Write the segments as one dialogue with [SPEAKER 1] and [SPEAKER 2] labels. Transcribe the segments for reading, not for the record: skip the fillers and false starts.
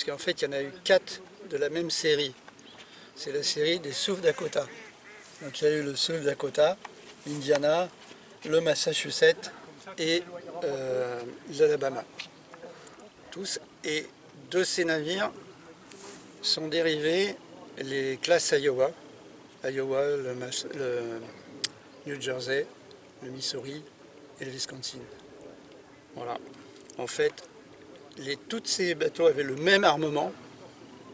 [SPEAKER 1] parce qu'en fait, il y en a eu 4 de la même série. C'est la série des South Dakota. Donc il y a eu le South Dakota, l'Indiana, le Massachusetts et l'Alabama. Tous. Et de ces navires sont dérivés les classes Iowa, le New Jersey, le Missouri et le Wisconsin. Voilà. En fait, tous ces bateaux avaient le même armement,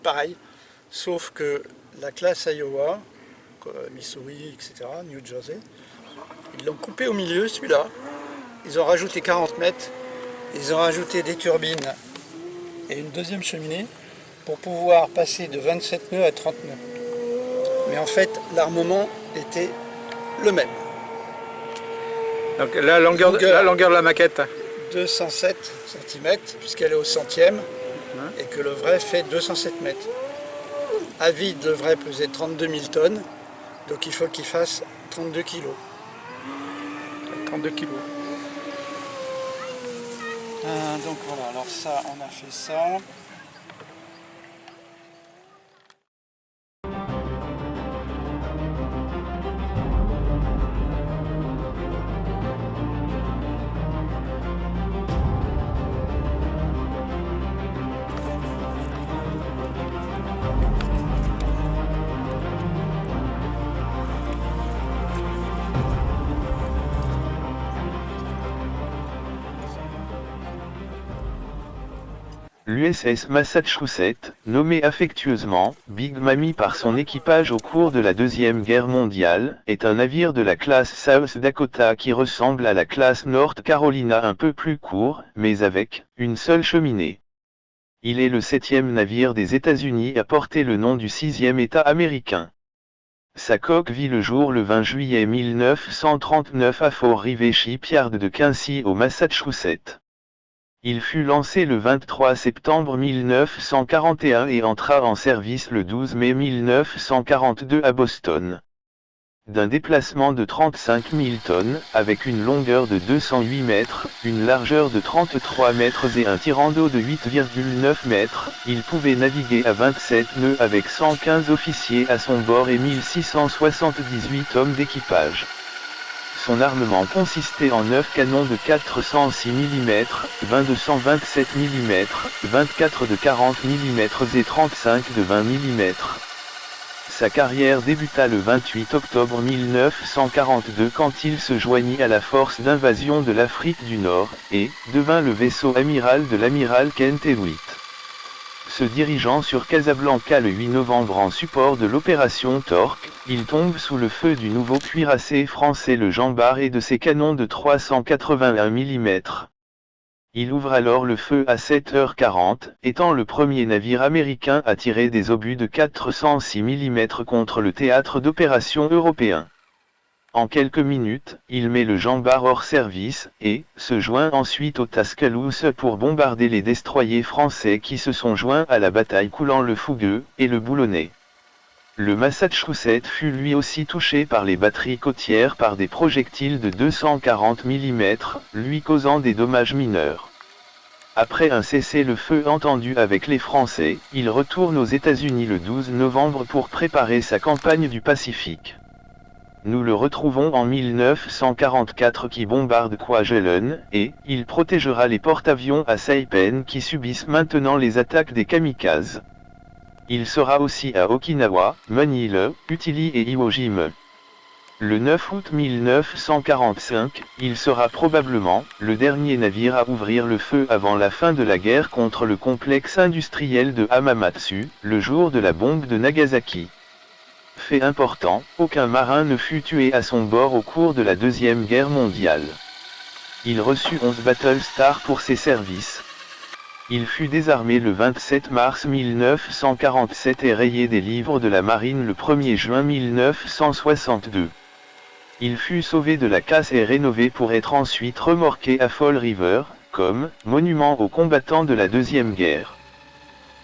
[SPEAKER 1] pareil, sauf que la classe Iowa, Missouri, etc., New Jersey, ils l'ont coupé au milieu, celui-là. Ils ont rajouté 40 mètres, ils ont rajouté des turbines et une deuxième cheminée pour pouvoir passer de 27 nœuds à 30 nœuds. Mais en fait, l'armement était le même.
[SPEAKER 2] Donc la longueur de la maquette
[SPEAKER 1] 207 cm, puisqu'elle est au centième, et que le vrai fait 207 mètres. À vide, le vrai pesait 32 000 tonnes, donc il faut qu'il fasse 32 kg.
[SPEAKER 2] 32 kg.
[SPEAKER 1] Donc voilà, alors ça, on a fait ça.
[SPEAKER 3] L'USS Massachusetts, nommée affectueusement Big Mammy par son équipage au cours de la Deuxième Guerre mondiale, est un navire de la classe South Dakota qui ressemble à la classe North Carolina un peu plus court, mais avec une seule cheminée. Il est le 7e navire des États-Unis à porter le nom du 6e État américain. Sa coque vit le jour le 20 juillet 1939 à Fort River Shipyard de Quincy au Massachusetts. Il fut lancé le 23 septembre 1941 et entra en service le 12 mai 1942 à Boston. D'un déplacement de 35 000 tonnes, avec une longueur de 208 mètres, une largeur de 33 mètres et un tirant d'eau de 8,9 mètres, il pouvait naviguer à 27 nœuds avec 115 officiers à son bord et 1678 hommes d'équipage. Son armement consistait en 9 canons de 406 mm, 20 de 127 mm, 24 de 40 mm et 35 de 20 mm. Sa carrière débuta le 28 octobre 1942 quand il se joignit à la force d'invasion de l'Afrique du Nord, et devint le vaisseau amiral de l'amiral Kent Hewitt. Se dirigeant sur Casablanca le 8 novembre en support de l'opération Torque, il tombe sous le feu du nouveau cuirassé français le Jean Bart et de ses canons de 381 mm. Il ouvre alors le feu à 7h40, étant le premier navire américain à tirer des obus de 406 mm contre le théâtre d'opérations européen. En quelques minutes, il met le Jean Bart hors service, et se joint ensuite au Tuscaloosa pour bombarder les destroyers français qui se sont joints à la bataille coulant le Fougueux et le Boulonnais. Le Massachusetts fut lui aussi touché par les batteries côtières par des projectiles de 240 mm, lui causant des dommages mineurs. Après un cessez-le-feu entendu avec les Français, il retourne aux États-Unis le 12 novembre pour préparer sa campagne du Pacifique. Nous le retrouvons en 1944 qui bombarde Kwajalein, et il protégera les porte-avions à Saipan qui subissent maintenant les attaques des kamikazes. Il sera aussi à Okinawa, Manille, Utili et Iwo Jima. Le 9 août 1945, il sera probablement le dernier navire à ouvrir le feu avant la fin de la guerre contre le complexe industriel de Hamamatsu, le jour de la bombe de Nagasaki. Fait important, aucun marin ne fut tué à son bord au cours de la Deuxième Guerre mondiale. Il reçut 11 Battle Stars pour ses services. Il fut désarmé le 27 mars 1947 et rayé des livres de la marine le 1er juin 1962. Il fut sauvé de la casse et rénové pour être ensuite remorqué à Fall River, comme monument aux combattants de la Deuxième Guerre.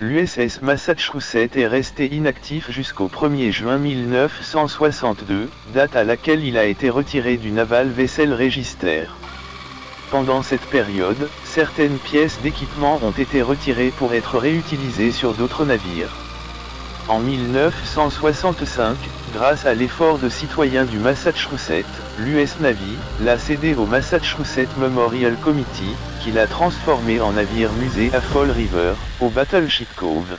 [SPEAKER 3] L'USS Massachusetts est resté inactif jusqu'au 1er juin 1962, date à laquelle il a été retiré du Naval Vessel Register. Pendant cette période, certaines pièces d'équipement ont été retirées pour être réutilisées sur d'autres navires. En 1965, grâce à l'effort de citoyens du Massachusetts, l'US Navy l'a cédé au Massachusetts Memorial Committee, qui l'a transformé en navire musée à Fall River, au Battleship Cove.